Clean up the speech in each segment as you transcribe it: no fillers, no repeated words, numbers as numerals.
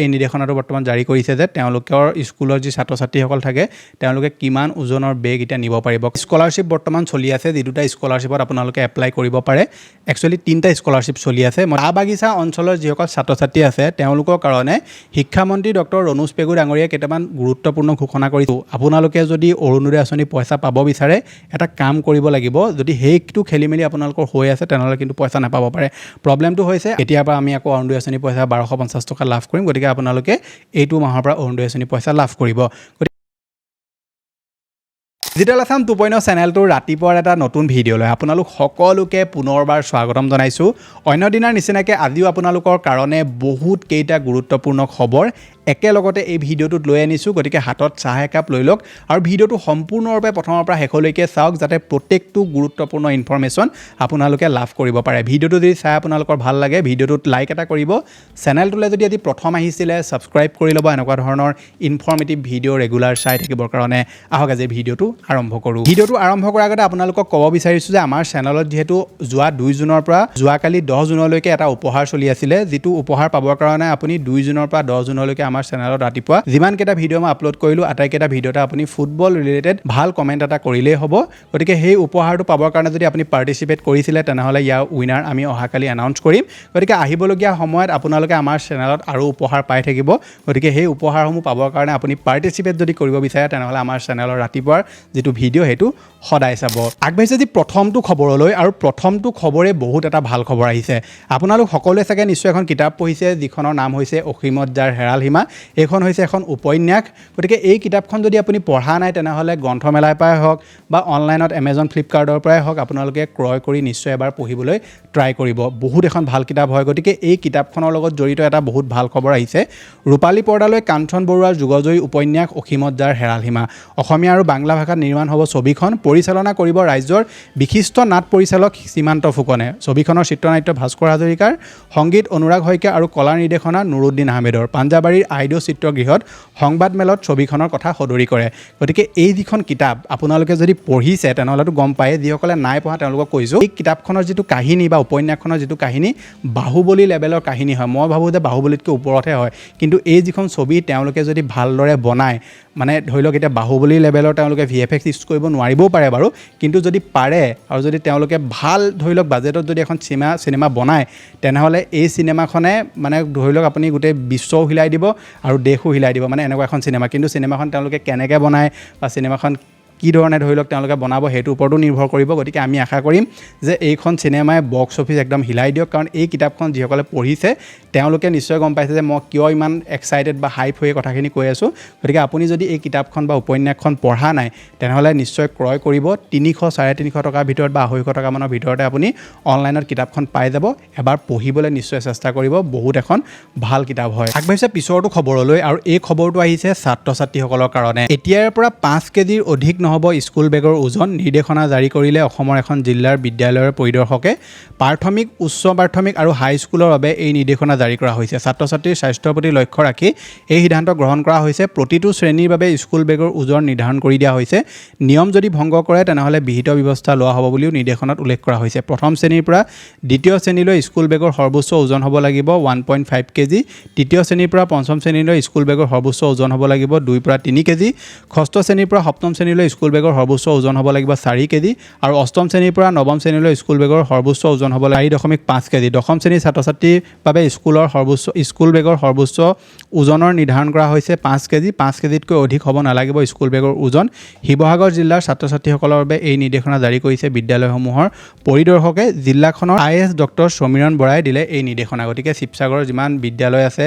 এই নিৰ্দেশনাটো বৰ্তমান জাৰি কৰিছে যে তেওঁলোকৰ স্কুলৰ যি ছাত্ৰ ছাত্ৰীসকল থাকে তেওঁলোকে কিমান ওজনৰ বেগ এতিয়া নিব পাৰিব। স্কলাৰশ্বিপ বৰ্তমান চলি আছে, যি দুটা স্কলাৰশ্বিপত আপোনালোকে এপ্লাই কৰিব পাৰে। একচুৱেলি 3টা স্কলাৰশ্বিপ চলি আছে। চাহ বাগিচা অঞ্চলৰ যিসকল ছাত্ৰ ছাত্ৰী আছে তেওঁলোকৰ কাৰণে শিক্ষামন্ত্ৰী ডক্টৰ ৰণোজ পেগু ডাঙৰীয়াই কেইটামান গুৰুত্বপূৰ্ণ ঘোষণা কৰিছে। আপোনালোকে যদি অৰুণোদয় আঁচনি পইচা পাব বিচাৰে এটা কাম কৰিব লাগিব, যদি সেইটো খেলি মেলি আপোনালোকৰ হৈ আছে তেনেহ'লে কিন্তু পইচা নাপাব পাৰে। প্ৰব্লেমটো হৈছে এতিয়াৰ পৰা আমি আকৌ অৰুণোদয় আঁচনি পইচা 1250 টকা লাভ কৰিম, গতিকে আপোনালোকে এইটো মাহৰ পৰা অৰুণোদয় আঁচনি পইচা লাভ কৰিব। ডিজিটেল আছাম 2.0 চেনেলটোৰ ৰাতিপুৱাৰ এটা নতুন ভিডিঅ'লৈ আপোনালোক সকলোকে পুনৰবাৰ স্বাগতম জনাইছোঁ। অন্য দিনাৰ নিচিনাকৈ আজিও আপোনালোকৰ কাৰণে বহুত কেইটা গুৰুত্বপূৰ্ণ খবৰ একেলগতে এই ভিডিঅ'টোত লৈ আনিছোঁ, গতিকে হাতত চাহ একাপ লৈ লওক আৰু ভিডিঅ'টো সম্পূৰ্ণৰূপে প্ৰথমৰ পৰা শেষলৈকে চাওক, যাতে প্ৰত্যেকটো গুৰুত্বপূৰ্ণ ইনফৰমেশ্যন আপোনালোকে লাভ কৰিব পাৰে। ভিডিঅ'টো যদি চাই আপোনালোকৰ ভাল লাগে ভিডিঅ'টোত লাইক এটা কৰিব, চেনেলটোলৈ যদি আজি প্ৰথম আহিছিলে ছাবস্ক্ৰাইব কৰি ল'ব এনেকুৱা ধৰণৰ ইনফৰ্মেটিভ ভিডিঅ' ৰেগুলাৰ চাই থাকিবৰ কাৰণে। আহক আজি ভিডিঅ'টো আৰম্ভ কৰোঁ। ভিডিঅ'টো আৰম্ভ কৰাৰ আগতে আপোনালোকক ক'ব বিচাৰিছোঁ যে আমাৰ চেনেলত যিহেতু যোৱা 2 জুনৰ পৰা যোৱাকালি 10 জুনলৈকে এটা উপহাৰ চলি আছিলে, যিটো উপহাৰ পাবৰ কাৰণে আপুনি 2 জুনৰ পৰা 10 জুনলৈকে আমাৰ চেনেলত ৰাতিপুৱা যিমানকেইটা ভিডিঅ' মই আপলোড কৰিলোঁ আটাইকেইটা ভিডিঅ'তে আপুনি ফুটবল ৰিলেটেড ভাল কমেণ্ট এটা কৰিলেই হ'ব। গতিকে সেই উপহাৰটো পাবৰ কাৰণে যদি আপুনি পাৰ্টিচিপেট কৰিছিলে তেনেহ'লে ইয়াৰ উইনাৰ আমি অহাকালি এনাউন্স কৰিম। গতিকে আহিবলগীয়া সময়ত আপোনালোকে আমাৰ চেনেলত আৰু উপহাৰ পাই থাকিব। গতিকে সেই উপহাৰসমূহ পাবৰ কাৰণে আপুনি পাৰ্টিচিপেট যদি কৰিব বিচাৰে তেনেহ'লে আমাৰ চেনেলৰ ৰাতিপুৱাৰ যিটো ভিডিঅ' সেইটো সদায় চাব। আগবাঢ়িছে যি প্ৰথমটো খবৰলৈ, আৰু প্ৰথমটো খবৰে বহুত এটা ভাল খবৰ আহিছে। আপোনালোক সকলোৱে চাগে নিশ্চয় এখন কিতাপ পঢ়িছে যিখনৰ নাম হৈছে অসীমত যাৰ হেৰাল সীমা। এইখন হৈছে এখন উপন্যাস। গতিকে এই কিতাপখন যদি আপুনি পঢ়া নাই তেনেহ'লে গ্ৰন্থমেলাৰ পৰাই হওক বা অনলাইনত এমেজন ফ্লিপকাৰ্টৰ পৰাই হওক আপোনালোকে ক্ৰয় কৰি নিশ্চয় এবাৰ পঢ়িবলৈ ট্ৰাই কৰিব। বহুত এখন ভাল কিতাপ হয়। গতিকে এই কিতাপখনৰ লগত জড়িত এটা বহুত ভাল খবৰ আহিছে। ৰূপালী পৰ্দালৈ কাঞ্চন বৰুৱাৰ যুগজয়ী উপন্যাস অসীমত যাৰ হেৰাল সীমা অসমীয়া আৰু বাংলা ভাষাত নিৰ্মাণ হ'ব ছবিখন। পৰিচালনা কৰিব ৰাজ্যৰ বিশিষ্ট নাট পৰিচালক সীমান্ত ফুকনে। ছবিখনৰ চিত্ৰনাট্য ভাস্কৰ হাজৰিকাৰ, সংগীত অনুৰাগ শইকীয়া আৰু কলা নিৰ্দেশনা নুৰুদ্দিন আহমেদৰ। পাঞ্জাবাৰীৰ আইডিঅ' চিত্ৰগৃহত সংবাদ মেলত ছবিখনৰ কথা সদৰি কৰে। গতিকে এই যিখন কিতাপ আপোনালোকে যদি পঢ়িছে তেনেহ'লেতো গম পায়, যিসকলে নাই পঢ়া তেওঁলোকক কৈছোঁ এই কিতাপখনৰ যিটো কাহিনী বা উপন্যাসখনৰ যিটো কাহিনী বাহুবলী লেভেলৰ কাহিনী হয়। মই ভাবোঁ যে বাহুবলীতকৈ ওপৰতহে হয়, কিন্তু এই যিখন ছবি তেওঁলোকে যদি ভালদৰে বনায়, মানে ধৰি লওক এতিয়া বাহুবলী লেভেলৰ তেওঁলোকে VFX ইউজ কৰিব নোৱাৰিবও পাৰে বাৰু, কিন্তু যদি পাৰে আৰু যদি তেওঁলোকে ভাল ধৰি লওক বাজেটত যদি এখন চিনেমা বনায় তেনেহ'লে এই চিনেমাখনে মানে ধৰি লওক আপুনি গোটেই বিশ্বও হিলাই দিব আৰু দেশো হিলাই দিব, মানে এনেকুৱা এখন চিনেমা। কিন্তু চিনেমাখন তেওঁলোকে কেনেকৈ বনায় বা চিনেমাখন কি ধৰণে ধৰি লওক তেওঁলোকে বনাব সেইটোৰ ওপৰতো নিৰ্ভৰ কৰিব। গতিকে আমি আশা কৰিম যে এইখন চিনেমাই বক্স অফিচ একদম হিলাই দিয়ক, কাৰণ এই কিতাপখন যিসকলে পঢ়িছে তেওঁলোকে নিশ্চয় গম পাইছে যে মই কিয় ইমান এক্সাইটেড বা হাইপ হৈ কথাখিনি কৈ আছোঁ। গতিকে আপুনি যদি এই কিতাপখন বা উপন্যাসখন পঢ়া নাই তেনেহ'লে নিশ্চয় ক্ৰয় কৰিব। 300, 350 টকাৰ ভিতৰত বা 250 টকামানৰ ভিতৰতে আপুনি অনলাইনত কিতাপখন পাই যাব। এবাৰ পঢ়িবলৈ নিশ্চয় চেষ্টা কৰিব, বহুত এখন ভাল কিতাপ হয়। আগবাঢ়িছে পিছৰটো খবৰলৈ, আৰু এই খবৰটো আহিছে ছাত্ৰ ছাত্ৰীসকলৰ কাৰণে। এতিয়াৰ পৰা 5 কেজিৰ অধিক নহ'ব স্কুল বেগৰ ওজন, নিৰ্দেশনা জাৰি কৰিলে অসমৰ এখন জিলাৰ বিদ্যালয়ৰ পৰিদৰ্শকে। প্ৰাথমিক, উচ্চ প্ৰাথমিক আৰু হাইস্কুলৰ বাবে এই নিৰ্দেশনা জাৰি কৰা হৈছে। ছাত্ৰ ছাত্ৰীৰ স্বাস্থ্যৰ প্ৰতি লক্ষ্য ৰাখি এই সিদ্ধান্ত গ্ৰহণ কৰা হৈছে। প্ৰতিটো শ্ৰেণীৰ বাবে স্কুল বেগৰ ওজন নিৰ্ধাৰণ কৰি দিয়া হৈছে। নিয়ম যদি ভংগ কৰে তেনেহ'লে বিহিত ব্যৱস্থা লোৱা হ'ব বুলিও নিৰ্দেশনাত উল্লেখ কৰা হৈছে। প্ৰথম শ্ৰেণীৰ পৰা দ্বিতীয় শ্ৰেণীলৈ স্কুল বেগৰ সৰ্বোচ্চ ওজন হ'ব লাগিব 1.5 কেজি। তৃতীয় শ্ৰেণীৰ পৰা পঞ্চম শ্ৰেণীলৈ স্কুল বেগৰ সৰ্বোচ্চ ওজন হ'ব লাগিব 2 পৰা 3 কেজি। ষষ্ঠ শ্ৰেণীৰ পৰা সপ্তম শ্ৰেণীলৈ স্কুল বেগৰ সৰ্বোচ্চ ওজন হ'ব লাগিব 4 কেজি, আৰু অষ্টম শ্ৰেণীৰ পৰা নৱম শ্ৰেণীলৈ স্কুল বেগৰ সৰ্বোচ্চ ওজন হ'ব লাগিব 4.5 কেজি। দশম শ্ৰেণীৰ ছাত্ৰ ছাত্ৰীৰ বাবে স্কুল বেগৰ সৰ্বোচ্চ ওজনৰ নিৰ্ধাৰণ কৰা হৈছে 5 কেজি। 5 কেজিতকৈ অধিক হ'ব নালাগিব স্কুল বেগৰ ওজন। শিৱসাগৰ জিলাৰ ছাত্ৰ ছাত্ৰীসকলৰ বাবে এই নিৰ্দেশনা জাৰি কৰিছে বিদ্যালয়সমূহৰ পৰিদৰ্শকে। জিলাখনৰ IAS ডক্টৰ সমীৰণ বৰাই দিলে এই নিৰ্দেশনা। গতিকে শিৱসাগৰৰ যিমান বিদ্যালয় আছে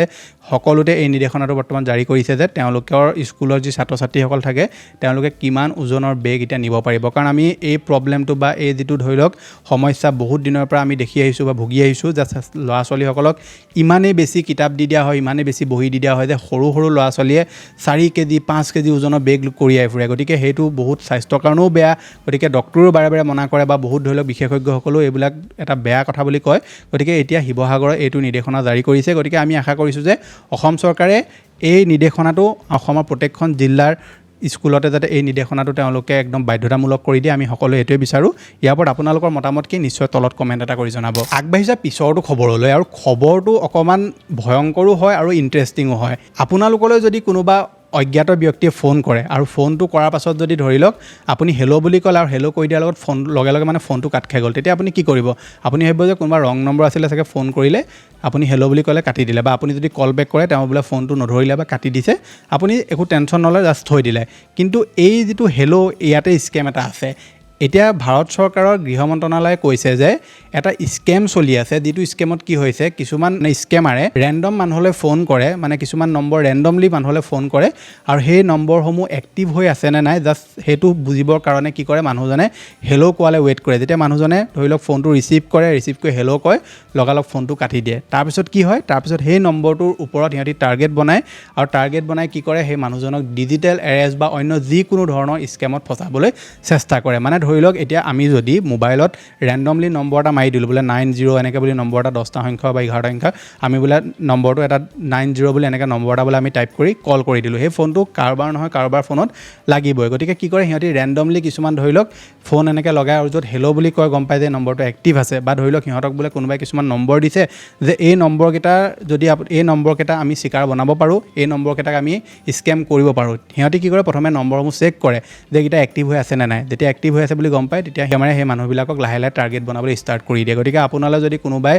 সকলোতে এই নিৰ্দেশনাটো বৰ্তমান জাৰি কৰিছে যে তেওঁলোকৰ স্কুলৰ যি ছাত্ৰ ছাত্ৰীসকল থাকে তেওঁলোকে কিমান ওজনৰ বেগ এতিয়া নিব পাৰিব। কাৰণ আমি এই প্ৰব্লেমটো বা এই যিটো ধৰি লওক সমস্যা বহুত দিনৰ পৰা আমি দেখি আহিছোঁ বা ভুগি আহিছোঁ যে ল'ৰা ছোৱালীসকলক ইমানেই বেছি কিতাপ দি দিয়া হয়, ইমানেই বেছি বহি দি দিয়া হয় যে সৰু সৰু ল'ৰা ছোৱালীয়ে 4 কেজি 5 কেজি ওজনৰ বেগ কঢ়িয়াই ফুৰে। গতিকে সেইটো বহুত স্বাস্থ্যৰ কাৰণেও বেয়া। গতিকে ডক্টৰেও বাৰে বাৰে মনা কৰে বা বহুত ধৰি লওক বিশেষজ্ঞসকলেও এইবিলাক এটা বেয়া কথা বুলি কয়। গতিকে এতিয়া শিৱসাগৰৰ এইটো নিৰ্দেশনা জাৰি কৰিছে। গতিকে আমি আশা কৰিছোঁ যে অসম চৰকাৰে এই নিৰ্দেশনাটো অসমৰ প্ৰত্যেকখন জিলাৰ স্কুলতে যাতে এই নিৰ্দেশনাটো তেওঁলোকে একদম বাধ্যতামূলক কৰি দিয়ে, আমি সকলোৱে এইটোৱে বিচাৰোঁ। ইয়াৰ ওপৰত আপোনালোকৰ মতামত কি নিশ্চয় তলত কমেণ্ট এটা কৰি জনাব। আগবাঢ়িছে পিছৰটো খবৰলৈ, আৰু খবৰটো অকণমান ভয়ংকৰো হয় আৰু ইণ্টাৰেষ্টিঙো হয়। আপোনালোকলৈ যদি কোনোবা অজ্ঞাত ব্যক্তিয়ে ফোন কৰে আৰু ফোনটো কৰাৰ পাছত যদি ধৰি লওক আপুনি হেল্ল' বুলি ক'লে আৰু হেল্ল' কৈ দিয়াৰ লগত ফোন লগে লগে মানে ফোনটো কাট খাই গ'ল, তেতিয়া আপুনি কি কৰিব? আপুনি ভাবিব যে কোনোবা ৰং নম্বৰ আছিলে চাগে, ফোন কৰিলে আপুনি হেল্ল' বুলি ক'লে কাটি দিলে, বা আপুনি যদি কল বেক কৰে তেওঁ বোলে ফোনটো নধৰিলে বা কাটি দিছে, আপুনি একো টেনশ্যন নলয়, জাষ্ট থৈ দিলে। কিন্তু এই যিটো হেল্ল' ইয়াতে স্কেম এটা আছে। এতিয়া ভাৰত চৰকাৰৰ গৃহ মন্ত্ৰণালয়ে কৈছে যে এটা স্কেম চলি আছে, যিটো স্কেমত কি হৈছে, কিছুমান স্কেমাৰে ৰেণ্ডম মানুহলৈ ফোন কৰে, মানে কিছুমান নম্বৰ ৰেণ্ডমলি মানুহলৈ ফোন কৰে, আৰু সেই নম্বৰসমূহ এক্টিভ হৈ আছে নে নাই জাষ্ট সেইটো বুজিবৰ কাৰণে কি কৰে, মানুহজনে হেল্ল' কোৱালে ৱেইট কৰে। যেতিয়া মানুহজনে ধৰি লওক ফোনটো ৰিচিভ কৰি হেল্ল' কয়, লগালগ ফোনটো কাটি দিয়ে। তাৰপিছত কি হয়, তাৰপিছত সেই নম্বৰটোৰ ওপৰত সিহঁতি টাৰ্গেট বনায়, আৰু টাৰ্গেট বনাই কি কৰে, সেই মানুহজনক ডিজিটেল এৰেষ্ট বা অন্য যিকোনো ধৰণৰ স্কেমত ফচাবলৈ চেষ্টা কৰে। মানে ধৰি লওক এতিয়া আমি যদি মোবাইলত ৰেণ্ডমলি নম্বৰ এটা মাৰি দিলোঁ, বোলে 90 এনেকৈ বুলি নম্বৰ এটা 10টা সংখ্যা বা 11টা সংখ্যা, আমি বোলে নম্বৰটো এটা 90 বুলি এনেকৈ নম্বৰ এটা বোলে আমি টাইপ কৰি কল কৰি দিলোঁ, সেই ফোনটো কাৰোবাৰ নহয় কাৰোবাৰ ফোনত লাগিবই। গতিকে কি কৰে সিহঁতি ৰেণ্ডমলি কিছুমান ধৰি লওক ফোন এনেকৈ লগায়, আৰু য'ত হেল্ল' বুলি কয় গম পায় যে নম্বৰটো এক্টিভ আছে, বা ধৰি লওক সিহঁতক বোলে কোনোবাই কিছুমান নম্বৰ দিছে যে এই নম্বৰকেইটা যদি এই নম্বৰকেইটা আমি চিকাৰ বনাব পাৰোঁ, এই নম্বৰকেইটাক আমি স্কেম কৰিব পাৰোঁ। সিহঁতি কি কৰে, প্ৰথমে নম্বৰসমূহ চেক কৰে যে এইকেইটা এক্টিভ হৈ আছে নে নাই। যেতিয়া এক্টিভ হৈ আছে বুলি গম পায়, তেতিয়া সিমাৰে সেই মানুহবিলাকক লাহে লাহে টাৰ্গেট বনাবলৈ ষ্টাৰ্ট কৰি দিয়ে। গতিকে আপোনালৈ যদি কোনোবাই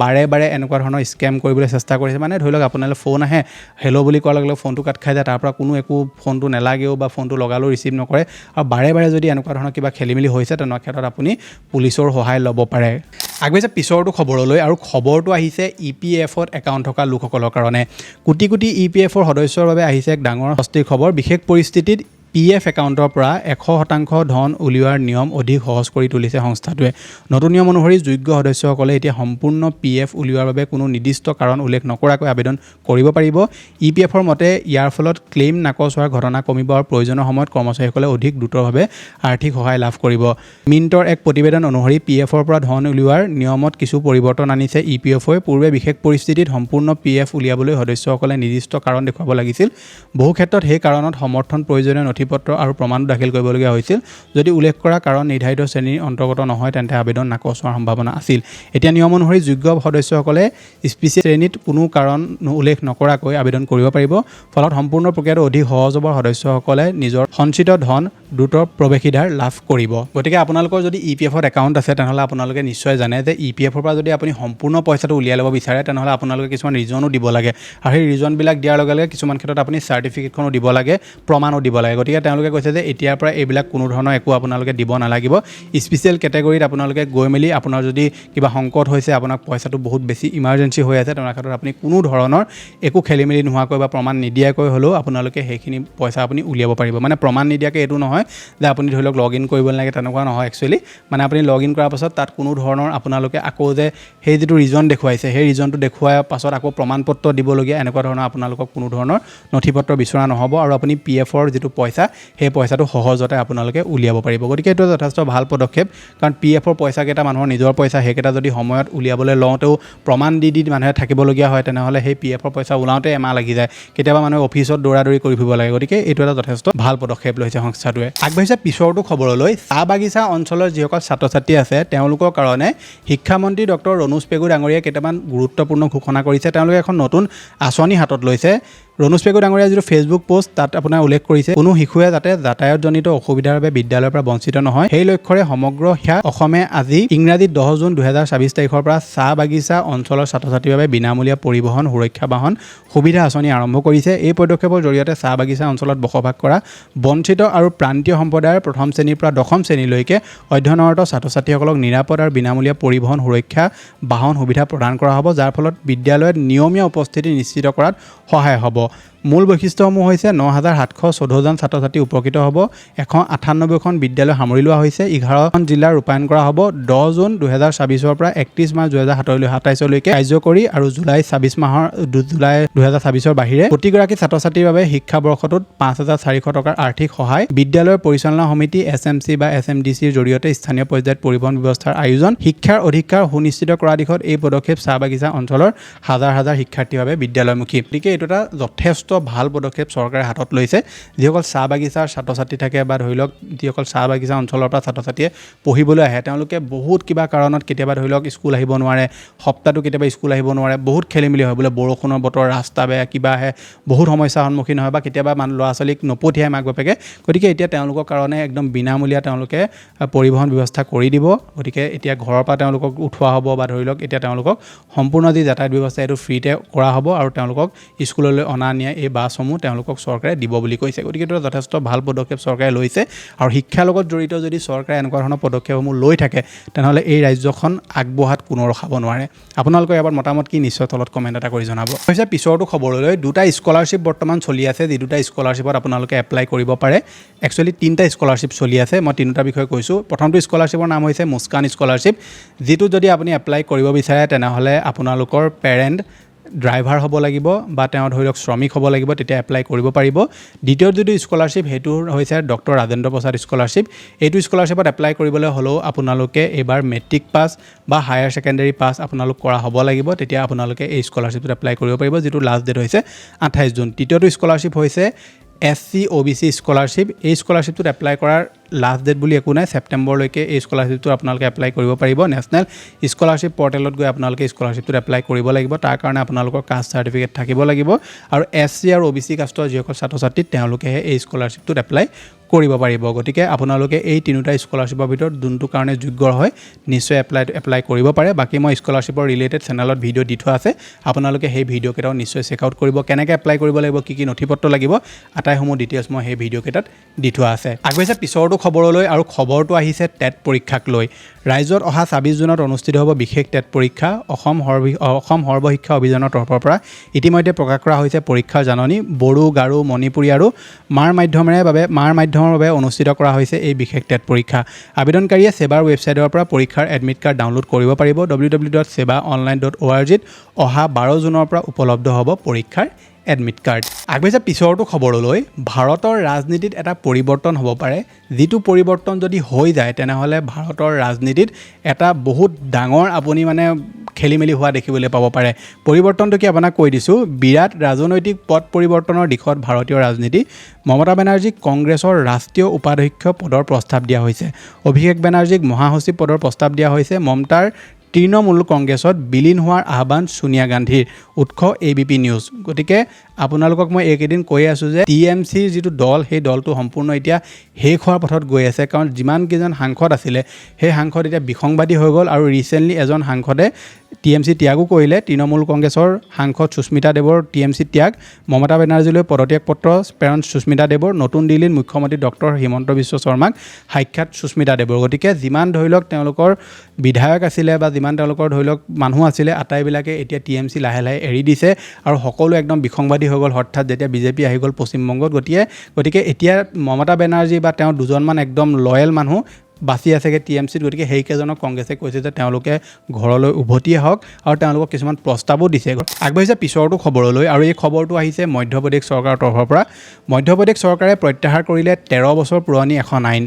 বাৰে বাৰে এনেকুৱা ধৰণৰ স্কেম কৰিবলৈ চেষ্টা কৰিছে, মানে ধৰি লওক আপোনালৈ ফোন আহে, হেল্ল' বুলি কোৱাৰ লগে লগে ফোনটো কাট খাই যায়, তাৰ পৰা কোনো একো ফোনটো নেলাগেও বা ফোনটো লগালেও ৰিচিভ নকৰে, আৰু বাৰে বাৰে যদি এনেকুৱা ধৰণৰ কিবা খেলি মেলি হৈছে, তেনেকুৱা ক্ষেত্ৰত আপুনি পুলিচৰ সহায় ল'ব পাৰে। আগবাঢ়িছে পিছৰটো খবৰলৈ, আৰু খবৰটো আহিছে EPF-ত একাউণ্ট থকা লোকসকলৰ কাৰণে। কোটি কোটি EPF-ৰ সদস্যৰ বাবে আহিছে এক ডাঙৰ স্বস্তিৰ খবৰ। বিশেষ পৰিস্থিতিত PF একাউণ্টৰ পৰা 100% ধন উলিওৱাৰ নিয়ম অধিক সহজ কৰি তুলিছে সংস্থাটোৱে। নতুন নিয়ম অনুসৰি যোগ্য সদস্যসকলে এতিয়া সম্পূৰ্ণ PF উলিওৱাৰ বাবে কোনো নিৰ্দিষ্ট কাৰণ উল্লেখ নকৰাকৈ আবেদন কৰিব পাৰিব। EPF-ৰ মতে ইয়াৰ ফলত ক্লেইম নাকচ হোৱাৰ ঘটনা কমিব, আৰু প্ৰয়োজনীয় সময়ত কৰ্মচাৰীসকলে অধিক দ্ৰুতভাৱে আৰ্থিক সহায় লাভ কৰিব। মিণ্টৰ এক প্ৰতিবেদন অনুসৰি PF-ৰ পৰা ধন উলিওৱাৰ নিয়মত কিছু পৰিৱৰ্তন আনিছে EPF-ই। পূৰ্বে বিশেষ পৰিস্থিতিত সম্পূৰ্ণ PF উলিয়াবলৈ সদস্যসকলে নিৰ্দিষ্ট কাৰণ দেখুৱাব লাগিছিল। বহু ক্ষেত্ৰত সেই কাৰণত সমৰ্থন প্ৰয়োজনীয় নথিপত্ৰ আৰু প্ৰমাণ দাখিল কৰিবলগীয়া হৈছিল। যদি উল্লেখ কৰা কাৰণ নিৰ্ধাৰিত শ্ৰেণীৰ অন্তৰ্গত নহয়, তেন্তে আবেদন নাকচ হোৱাৰ সম্ভাৱনা আছিল। এতিয়া নিয়ম অনুসৰি যোগ্য সদস্যসকলে স্পেচিয়েল শ্ৰেণীত কোনো কাৰণ উল্লেখ নকৰাকৈ আবেদন কৰিব পাৰিব। ফলত সম্পূৰ্ণ প্ৰক্ৰিয়াটো অধিক সহজ হ'ব, সদস্যসকলে নিজৰ সঞ্চিত ধন দ্ৰুত প্ৰৱেশিধাৰ লাভ কৰিব। গতিকে আপোনালোকৰ যদি EPF-ত একাউণ্ট আছে, তেনেহ'লে আপোনালোকে নিশ্চয় জানে যে EPF-ৰ পৰা যদি আপুনি সম্পূৰ্ণ পইচাটো উলিয়াই ল'ব বিচাৰে, তেনেহ'লে আপোনালোকে কিছুমান ৰিজনো দিব লাগে, আৰু সেই ৰিজনবিলাক দিয়াৰ লগে লগে কিছুমান ক্ষেত্ৰত আপুনি চাৰ্টিফিকেটখনো দিব লাগে, প্ৰমাণো দিব লাগে। গতিকে তেওঁলোকে কৈছে যে এতিয়াৰ পৰা এইবিলাক কোনো ধৰণৰ একো আপোনালোকে দিব নালাগিব। স্পেচিয়েল কেটেগৰীত আপোনালোকে গৈ মেলি আপোনাৰ যদি কিবা সংকট হৈছে, আপোনাক পইচাটো বহুত বেছি ইমাৰ্জেঞ্চি হৈ আছে, তেনে ক্ষেত্ৰত আপুনি কোনো ধৰণৰ একো খেলি মেলি নোহোৱাকৈ বা প্ৰমাণ নিদিয়াকৈ হ'লেও আপোনালোকে সেইখিনি পইচা আপুনি উলিয়াব পাৰিব। মানে প্ৰমাণ নিদিয়াকৈ এইটো নহয় যে আপুনি ধৰি লওক লগ ইন কৰিব নালাগে, তেনেকুৱা নহয় একচুৱেলি। মানে আপুনি লগ ইন কৰাৰ পাছত তাত কোনো ধৰণৰ আপোনালোকে আকৌ যে সেই যিটো ৰিজন দেখুৱাইছে, সেই ৰিজনটো দেখুওৱাৰ পাছত আকৌ প্ৰমাণপত্ৰ দিবলগীয়া এনেকুৱা ধৰণৰ আপোনালোকক কোনো ধৰণৰ নথিপত্ৰ বিচৰা নহ'ব, আৰু আপুনি PF-ৰ যিটো পইচা, সেই পইচাটো সহজতে আপোনালোকে উলিয়াব পাৰিব। গতিকে এইটো যথেষ্ট ভাল পদক্ষেপ, কাৰণ PF-ৰ পইচাকেইটা মানুহৰ নিজৰ পইচা, সেইকেইটা যদি সময়ত উলিয়াবলৈ লওঁতেও প্ৰমাণ দি মানুহে থাকিবলগীয়া হয়, তেনেহ'লে সেই PF-ৰ পইচা ওলাওঁতে এমাহ লাগি যায়। কেতিয়াবা মানুহে অফিচত দৌৰাদৌৰি কৰি ফুৰিব লাগে। গতিকে এইটো এটা যথেষ্ট ভাল পদক্ষেপ লৈছে সংস্থাটোৱে। আগবাঢ়িছে পিছৰটো খবৰলৈ। চাহ বাগিচা অঞ্চলৰ যিসকল ছাত্ৰ ছাত্ৰী আছে, তেওঁলোকৰ কাৰণে শিক্ষামন্ত্ৰী ডক্টৰ ৰণোজ পেগু ডাঙৰীয়াই কেইটামান গুৰুত্বপূৰ্ণ ঘোষণা কৰিছে। তেওঁলোকে এখন নতুন আঁচনি হাতত লৈছে। ৰণোজ পেগু ডাঙৰীয়াৰ যিটো ফেচবুক পোষ্ট, তাত আপোনাৰ উল্লেখ কৰিছে, কোনো শিশুৱে যাতে যাতায়াতজনিত অসুবিধাৰ বাবে বিদ্যালয়ৰ পৰা বঞ্চিত নহয়, সেই লক্ষ্যৰে সমগ্ৰ শিক্ষা অসমে আজি ইংৰাজী 10 জুন 2024 তাৰিখৰ পৰা চাহ বাগিচা অঞ্চলৰ ছাত্ৰ ছাত্ৰীৰ বাবে বিনামূলীয়া পৰিবহণ সুৰক্ষা বাহন সুবিধা আঁচনি আৰম্ভ কৰিছে। এই পদক্ষেপৰ জৰিয়তে চাহ বাগিচা অঞ্চলত বসবাস কৰা বঞ্চিত আৰু প্ৰান্তীয় সম্প্ৰদায়ৰ 1ম শ্ৰেণীৰ পৰা 10ম শ্ৰেণীলৈকে অধ্যয়নৰত ছাত্ৰ ছাত্ৰীসকলক নিৰাপদ আৰু বিনামূলীয়া পৰিবহণ সুৰক্ষা বাহন সুবিধা প্ৰদান কৰা হ'ব, যাৰ ফলত বিদ্যালয়ত নিয়মীয়া উপস্থিতি নিশ্চিত কৰাত সহায় হ'ব। মূল বৈশিষ্ট্যসমূহ হৈছে 9714জন ছাত্ৰ ছাত্ৰী উপকৃত হ'ব। 198খন বিদ্যালয় সামৰি লোৱা হৈছে। 11খন জিলাৰ ৰূপায়ণ কৰা হ'ব। 10 জুন 2024 পৰা 31 মাৰ্চ 2027লৈকে কাৰ্যকৰী, আৰু জুলাই 2024 বাহিৰে প্ৰতিগৰাকী ছাত্ৰ ছাত্ৰীৰ বাবে শিক্ষাবৰ্ষটোত 5400 টকাৰ আৰ্থিক সহায়। বিদ্যালয়ৰ পৰিচালনা সমিতি SMC বা SMDCৰ জৰিয়তে স্থানীয় পৰ্যায়ত পৰিবহণ ব্যৱস্থাৰ আয়োজন। শিক্ষাৰ অধিকাৰ সুনিশ্চিত কৰাৰ দিশত এই পদক্ষেপ চাহ বাগিচা অঞ্চলৰ হাজাৰ হাজাৰ শিক্ষাৰ্থীৰ বাবে বিদ্যালয়মুখী। গতিকে এইটো এটা যথেষ্ট ভাল পদক্ষেপ চৰকাৰে হাতত লৈছে যিসকল চাহ বাগিচাৰ ছাত্ৰ ছাত্ৰী থাকে বা ধৰি লওক যিসকল চাহ বাগিচা অঞ্চলৰ পৰা ছাত্ৰ ছাত্ৰীয়ে পঢ়িবলৈ আহে তেওঁলোকে বহুত কিবা কাৰণত কেতিয়াবা ধৰি লওক স্কুল আহিব নোৱাৰে সপ্তাহটো কেতিয়াবা স্কুল আহিব নোৱাৰে বহুত খেলিমেলি হয় বোলে বৰষুণৰ বতৰ ৰাস্তা বেয়া কিবা আহে বহুত সমস্যাৰ সন্মুখীন হয় বা কেতিয়াবা ল'ৰা ছোৱালীক নপঠিয়াই মাক বাপেকে গতিকে এতিয়া তেওঁলোকৰ কাৰণে একদম বিনামূলীয়া তেওঁলোকে পৰিবহণ ব্যৱস্থা কৰি দিব গতিকে এতিয়া ঘৰৰ পৰা তেওঁলোকক উঠোৱা হ'ব বা ধৰি লওক এতিয়া তেওঁলোকক সম্পূৰ্ণ যি যাতায়াত ব্যৱস্থা এইটো ফ্ৰীতে কৰা হ'ব আৰু তেওঁলোকক স্কুললৈ অনা নিয়া এই বাছসমূহ তেওঁলোকক চৰকাৰে দিব বুলি কৈছে গতিকে এইটো যথেষ্ট ভাল পদক্ষেপ চৰকাৰে লৈছে আৰু শিক্ষাৰ লগত জড়িত যদি চৰকাৰে এনেকুৱা ধৰণৰ পদক্ষেপসমূহ লৈ থাকে তেনেহ'লে এই ৰাজ্যখন আগবঢ়াত কোনো ৰখাব নোৱাৰে আপোনালোকৰ ইয়াৰ মতামত কি নিশ্চয় তলত কমেণ্ট এটা কৰি জনাব হৈছে পিছৰটো খবৰলৈ দুটা স্কলাৰশ্বিপ বৰ্তমান চলি আছে যি দুটা স্কলাৰশ্বিপত আপোনালোকে এপ্লাই কৰিব পাৰে একচুৱেলি তিনিটা স্কলাৰশ্বিপ চলি আছে মই তিনিটা বিষয়ে কৈছোঁ প্ৰথমটো স্কলাৰশ্বিপৰ নাম হৈছে মুস্কান স্কলাৰশ্বিপ যিটো যদি আপুনি এপ্লাই কৰিব বিচাৰে তেনেহ'লে আপোনালোকৰ পেৰেণ্ট ড্ৰাইভাৰ হ'ব লাগিব বা তেওঁ ধৰি লওক শ্ৰমিক হ'ব লাগিব তেতিয়া এপ্লাই কৰিব পাৰিব দ্বিতীয় যিটো স্কলাৰশ্বিপ সেইটো হৈছে ডক্টৰ ৰাজেন্দ্ৰ প্ৰসাদ স্কলাৰশ্বিপ এইটো স্কলাৰশ্বিপত এপ্লাই কৰিবলৈ হ'লেও আপোনালোকে এইবাৰ মেট্ৰিক পাছ বা হায়াৰ ছেকেণ্ডেৰী পাছ আপোনালোক কৰা হ'ব লাগিব তেতিয়া আপোনালোকে এই স্কলাৰশ্বিপটোত এপ্লাই কৰিব পাৰিব যিটো লাষ্ট ডেট হৈছে 28 জুন তৃতীয়টো স্কলাৰশ্বিপ হৈছে SC OBC স্কলাৰশ্বিপ এই স্কলাৰশ্বিপটোত এপ্লাই কৰাৰ লাষ্ট ডেট বুলি একো নাই ছেপ্টেম্বৰলৈকে এই স্কলাৰশ্বিপটো আপোনালোকে এপ্লাই কৰিব পাৰিব নেশ্যনেল স্কলাৰশ্বিপ পৰ্টেলত গৈ আপোনালোকে স্কলাৰশ্বিপটোত এপ্লাই কৰিব লাগিব তাৰ কাৰণে আপোনালোকৰ কাষ্ট চাৰ্টিফিকেট থাকিব লাগিব আৰু SC আৰু OBC কাষ্টৰ যিসকল ছাত্ৰ ছাত্ৰী তেওঁলোকেহে এই স্কলাৰশ্বিপটোত এপ্লাই কৰিব পাৰিব গতিকে আপোনালোকে এই তিনিটা স্কলাৰশ্বিপৰ ভিতৰত যোনটো কাৰণে যোগ্য হয় নিশ্চয় এপ্লাই কৰিব পাৰে বাকী মই স্কলাৰশ্বিপৰ ৰিলেটেড চেনেলত ভিডিঅ' দি থোৱা আছে আপোনালোকে সেই ভিডিঅ' কেইটাও নিশ্চয় চেক আউট কৰিব কেনেকৈ এপ্লাই কৰিব লাগিব কি কি নথিপত্ৰ লাগিব আটাইসমূহ ডিটেইলছ মই সেই ভিডিঅ' কেইটাত দি থোৱা আছে আগবাঢ়িছে পিছৰটো খবৰলৈ আৰু খবৰটো আহিছে টেট পৰীক্ষাক লৈ ৰাজ্যত অহা 26 জুনত অনুষ্ঠিত হ'ব বিশেষ টেট পৰীক্ষা অসম সৰ্বশিক্ষা অভিযানৰ তৰফৰ পৰা ইতিমধ্যে প্ৰকাশ কৰা হৈছে পৰীক্ষাৰ জাননী বড়ো গাৰো মণিপুৰী আৰু মাৰ মাধ্যমৰ বাবে অনুষ্ঠিত কৰা হৈছে এই বিশেষ টেট পৰীক্ষা আবেদনকাৰীয়ে সেৱাৰ ৱেবছাইটৰ পৰা পৰীক্ষাৰ এডমিট কাৰ্ড ডাউনলোড কৰিব পাৰিব www.sebaonline.org ত অহা 12 জুনৰ পৰা উপলব্ধ হ'ব পৰীক্ষাৰ এডমিট কাৰ্ড আগবাঢ়িছে পিছৰটো খবৰলৈ ভাৰতৰ ৰাজনীতিত এটা পৰিৱৰ্তন হ'ব পাৰে যিটো পৰিৱৰ্তন যদি হৈ যায় তেনেহ'লে ভাৰতৰ ৰাজনীতিত এটা বহুত ডাঙৰ আপুনি মানে খেলিমেলি হোৱা দেখিবলৈ পাব পাৰে পৰিৱৰ্তনটো কি আপোনাক কৈ দিছোঁ বিৰাট ৰাজনৈতিক পথ পৰিৱৰ্তনৰ দিশত ভাৰতীয় ৰাজনীতি মমতা বেনাৰ্জীক কংগ্ৰেছৰ ৰাষ্ট্ৰীয় উপাধ্যক্ষ পদৰ প্ৰস্তাৱ দিয়া হৈছে অভিষেক বেনাৰ্জীক মহাসচিব পদৰ প্ৰস্তাৱ দিয়া হৈছে মমতাৰ তৃণমূল কংগ্ৰেছত বিলীন হোৱাৰ আহ্বান সোনিয়া গান্ধীৰ উৎস ABP নিউজ গতিকে আপোনালোকক মই এইকেইদিন কৈ আছোঁ যে TMCৰ যিটো দল সেই দলটো সম্পূৰ্ণ এতিয়া শেষ হোৱাৰ পথত গৈ আছে কাৰণ যিমানকেইজন সাংসদ আছিলে সেই সাংসদ এতিয়া বিসংবাদী হৈ গ'ল আৰু ৰিচেণ্টলি এজন সাংসদে TMC ত্যাগো কৰিলে তৃণমূল কংগ্ৰেছৰ সাংসদ সুস্মিতা দেৱৰ TMC ত্যাগ মমতা বেনাৰ্জীলৈ পদত্যাগ পত্ৰ প্ৰেৰণ সুস্মিতা দেৱৰ নতুন দিল্লীত মুখ্যমন্ত্ৰী ডক্টৰ হিমন্ত বিশ্ব শৰ্মাক সাক্ষাৎ সুস্মিতা দেৱৰ গতিকে যিমান ধৰি লওক তেওঁলোকৰ বিধায়ক আছিলে বা যিমান তেওঁলোকৰ ধৰি লওক মানুহ আছিলে আটাইবিলাকে এতিয়া TMC লাহে লাহে এৰি দিছে আৰু সকলো একদম বিসংবাদী হৈ গ'ল হঠাৎ যেতিয়া বিজেপি আহি গ'ল পশ্চিমবংগত গতিকে এতিয়া মমতা বেনাৰ্জী বা তেওঁ দুজনমান একদম লয়েল মানুহ বাছি আছেগৈ TMCত গতিকে সেইকেইজনক কংগ্ৰেছে কৈছে যে তেওঁলোকে ঘৰলৈ উভতি আহক আৰু তেওঁলোকক কিছুমান প্ৰস্তাৱো দিছে আগবাঢ়িছে পিছৰটো খবৰলৈ আৰু এই খবৰটো আহিছে মধ্যপ্ৰদেশ চৰকাৰৰ তৰফৰ পৰা মধ্যপ্ৰদেশ চৰকাৰে প্ৰত্যাহাৰ কৰিলে 13 বছৰ পুৰণি এখন আইন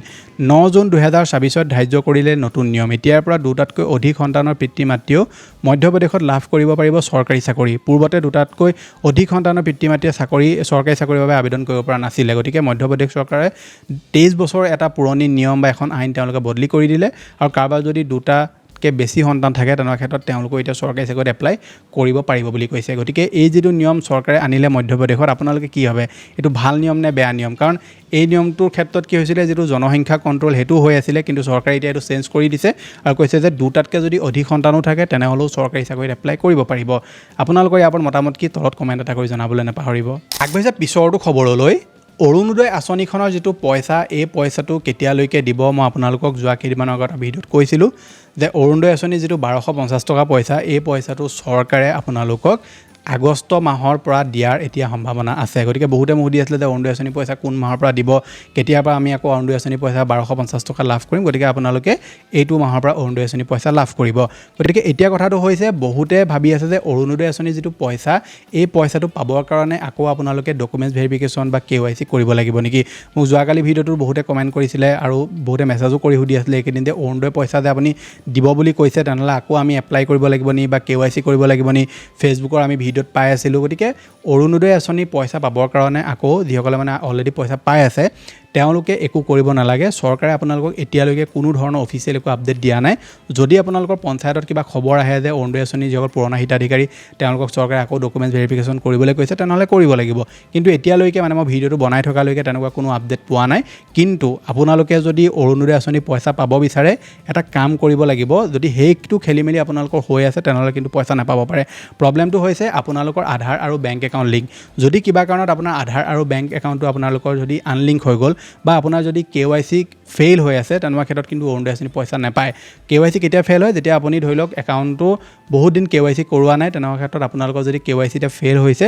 9 জুন 2024ত ধাৰ্য কৰিলে নতুন নিয়ম এতিয়াৰ পৰা দুটাতকৈ অধিক সন্তানৰ পিতৃ মাতৃয়েও মধ্যপ্ৰদেশত লাভ কৰিব পাৰিব চৰকাৰী চাকৰি পূৰ্বতে দুটাতকৈ অধিক সন্তানৰ পিতৃ মাতৃয়ে চৰকাৰী চাকৰিৰ বাবে আবেদন কৰিব পৰা নাছিলে গতিকে মধ্যপ্ৰদেশ চৰকাৰে 23 বছৰ এটা পুৰণি নিয়ম বা এখন আইন তেওঁলোকে বদলি কৰি দিলে আৰু কাৰোবাৰ যদি দুটাতকৈ বেছি সন্তান থাকে তেনেকুৱা ক্ষেত্ৰত তেওঁলোকে এতিয়া চৰকাৰী চাকৰিত এপ্লাই কৰিব পাৰিব বুলি কৈছে গতিকে এই যিটো নিয়ম চৰকাৰে আনিলে মধ্যপ্ৰদেশত আপোনালোকে কি ভাবে এইটো ভাল নিয়ম নে বেয়া নিয়ম কাৰণ এই নিয়মটোৰ ক্ষেত্ৰত কি হৈছিলে যিটো জনসংখ্যা কণ্ট্ৰল সেইটো হৈ আছিলে কিন্তু চৰকাৰে এতিয়া এইটো চেঞ্জ কৰি দিছে আৰু কৈছে যে দুটাতকৈ যদি অধিক সন্তানো থাকে তেনেহ'লেও চৰকাৰী চাকৰিত এপ্লাই কৰিব পাৰিব আপোনালোকৰ ইয়াৰ মতামত কি তলত কমেণ্ট এটা কৰি জনাবলৈ নাপাহৰিব আগবাঢ়িছে পিছৰটো খবৰলৈ অৰুণোদয় আঁচনিখনৰ যিটো পইচা এই পইচাটো কেতিয়ালৈকে দিব মই আপোনালোকক যোৱা কেইদিনমানৰ আগত ভিডিঅ'ত কৈছিলোঁ যে অৰুণোদয় আঁচনি যিটো 1250 টকা পইচা এই পইচাটো চৰকাৰে আপোনালোকক আগষ্ট মাহৰ পৰা দিয়াৰ এতিয়া সম্ভাৱনা আছে গতিকে বহুতে মোক সুধি আছিলে যে অৰুণোদয় আঁচনি পইচা কোন মাহৰ পৰা দিব কেতিয়াৰ পৰা আমি আকৌ অৰুণোদয় আঁচনি পইচা 1250 টকা লাভ কৰিম গতিকে আপোনালোকে এইটো মাহৰ পৰা অৰুণোদয় আঁচনি পইচা লাভ কৰিব গতিকে এতিয়া কথাটো হৈছে বহুতে ভাবি আছে যে অৰুণোদয় আঁচনি যিটো পইচা এই পইচাটো পাবৰ কাৰণে আকৌ আপোনালোকে ডকুমেণ্টছ ভেৰিফিকেশ্যন বা KYC কৰিব লাগিব নেকি মোক যোৱাকালি ভিডিঅ'টোৰ বহুতে কমেণ্ট কৰিছিলে আৰু বহুতে মেছেজো কৰি সুধি আছিলে এইকেইদিন যে অৰুণোদয় পইচা যে আপুনি দিব বুলি কৈছে তেনেহ'লে আকৌ আমি এপ্লাই কৰিব লাগিব নি বা KYC কৰিব লাগিব নি ফেচবুকৰ আমি ভিডিঅ'ত পাই আছিলোঁ গতিকে অৰুণোদয় আঁচনি পইচা পাবৰ কাৰণে আকৌ যিসকলে মানে অলৰেডি পইচা পাই আছে তেওঁলোকে একো কৰিব নালাগে চৰকাৰে আপোনালোকক এতিয়ালৈকে কোনো ধৰণৰ অফিচিয়েল একো আপডেট দিয়া নাই যদি আপোনালোকৰ পঞ্চায়তত কিবা খবৰ আহে যে অৰুণোদয় আঁচনি যিসকল পুৰণা হিতাধিকাৰী তেওঁলোকক চৰকাৰে আকৌ ডকুমেণ্টছ ভেৰিফিকেশ্যন কৰিবলৈ কৈছে তেনেহ'লে কৰিব লাগিব কিন্তু এতিয়ালৈকে মানে মই ভিডিঅ'টো বনাই থকালৈকে তেনেকুৱা কোনো আপডেট পোৱা নাই কিন্তু আপোনালোকে যদি অৰুণোদয় আঁচনি পইচা পাব বিচাৰে এটা কাম কৰিব লাগিব যদি সেইটো খেলি মেলি আপোনালোকৰ হৈ আছে তেনেহ'লে কিন্তু পইচা নাপাব পাৰে প্ৰব্লেমটো হৈছে আপোনালোকৰ আধাৰ আৰু বেংক একাউণ্ট লিংক যদি কিবা কাৰণত আপোনাৰ আধাৰ আৰু বেংক একাউণ্টটো আপোনালোকৰ যদি আনলিংক হৈ গ'ল বা আপোনাৰ যদি KYC ফেইল হৈ আছে তেনেকুৱা ক্ষেত্ৰত কিন্তু অৰুণোদয় আঁচনি পইচা নাপায় KYC কেতিয়া ফেইল হয় যেতিয়া আপুনি ধৰি লওক একাউণ্টটো বহুত দিন KYC কৰোৱা নাই তেনেকুৱা ক্ষেত্ৰত আপোনালোকৰ যদি KYC টা ফেইল হৈছে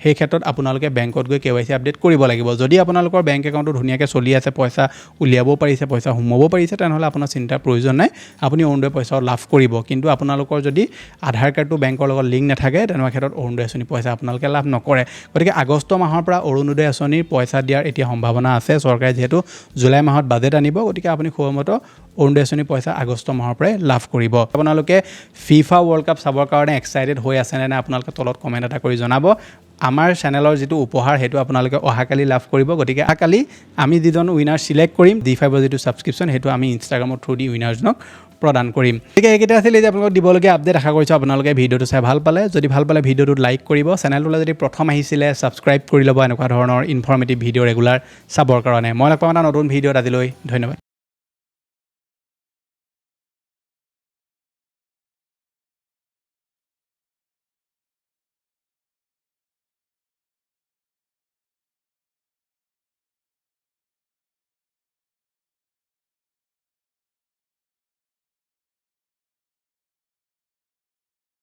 সেই ক্ষেত্ৰত আপোনালোকে বেংকত গৈ KYC আপডেট কৰিব লাগিব যদি আপোনালোকৰ বেংক একাউণ্টটো ধুনীয়াকৈ চলি আছে পইচা উলিয়াব পাৰিছে পইচা সোমাব পাৰিছে তেনেহ'লে আপোনাৰ চিন্তাৰ প্ৰয়োজন নাই আপুনি অৰুণোদয় পইচা লাভ কৰিব কিন্তু আপোনালোকৰ যদি আধাৰ কাৰ্ডটো বেংকৰ লগত লিংক নাথাকে তেনেকুৱা ক্ষেত্ৰত অৰুণোদয় আঁচনি পইচা আপোনালোকে লাভ নকৰে গতিকে আগষ্ট মাহৰ পৰা অৰুণোদয় আঁচনিৰ পইচা দিয়াৰ এতিয়া সম্ভাৱনা আছে চৰকাৰে যিহেতু জুলাই মাহত বাজেট আনিব গতিকে আপুনি সময়মতে অৰুণোদয় আঁচনি পইচা আগষ্ট মাহৰ পৰাই লাভ কৰিব আপোনালোকে FIFA ৱৰ্ল্ড কাপ চাবৰ কাৰণে এক্সাইটেড হৈ আছে নে আপোনালোকে তলত কমেণ্ট এটা কৰি জনাব আমাৰ চেনেলৰ যিটো উপহাৰ সেইটো আপোনালোকে অহাকালি লাভ কৰিব গতিকে অহাকালি আমি যিজন উইনাৰ সিলেক্ট কৰিম D5ৰ যিটো ছাবস্ক্ৰিপশ্যন সেইটো আমি ইনষ্টাগ্ৰামৰ থ্ৰু দি উইনাৰজনক প্ৰদান কৰিম গতিকে এইকেইটা আছিল যে আপোনালোকক দিবলগীয়া আপডেট আশা কৰিছোঁ আপোনালোকে ভিডিঅ'টো চাই ভাল পালে যদি ভাল পালে ভিডিঅ'টো লাইক কৰিব চেনেলটোলৈ যদি প্ৰথম আহিছিলে ছাবস্ক্ৰাইব কৰি ল'ব এনেকুৱা ধৰণৰ ইনফৰ্মেটিভ ভিডিঅ' ৰেগুলাৰ চাবৰ কাৰণে মই লগ পাম এটা নতুন ভিডিঅ'ত আজিলৈ ধন্যবাদ